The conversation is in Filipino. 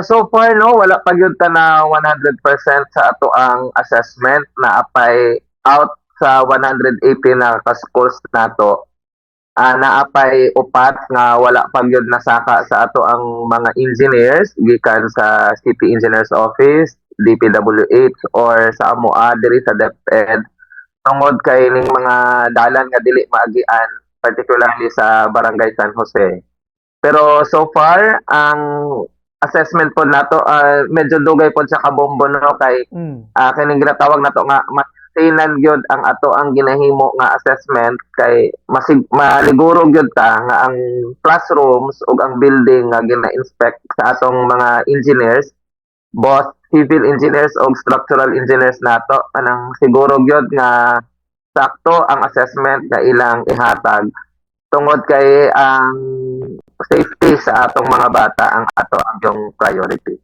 So far no, wala pa gyud ta na 100% sa ato ang assessment na apay out sa 180 na ka schools nato. Naapay upat nga wala pa gyud nasaka sa ato ang mga engineers gikan sa City Engineers Office, DPWH or sa AMOA diri sa DepEd tungod kay ning mga dalan nga dili maagian particularly sa Barangay San Jose. Pero so far ang assessment po nato medyo dugay pod sa kabombo no kay kining ginatawag nato nga maintenance gyud ang ato ang ginahimo nga assessment kay maliguro gyud ta nga ang classrooms ug ang building nga gina-inspect sa atong mga engineers, both civil engineers ug structural engineers nato anang siguro gyud nga sakto ang assessment nga ilang ihatag tungod kay ang safety sa atong mga bata ang ato ang yung priority.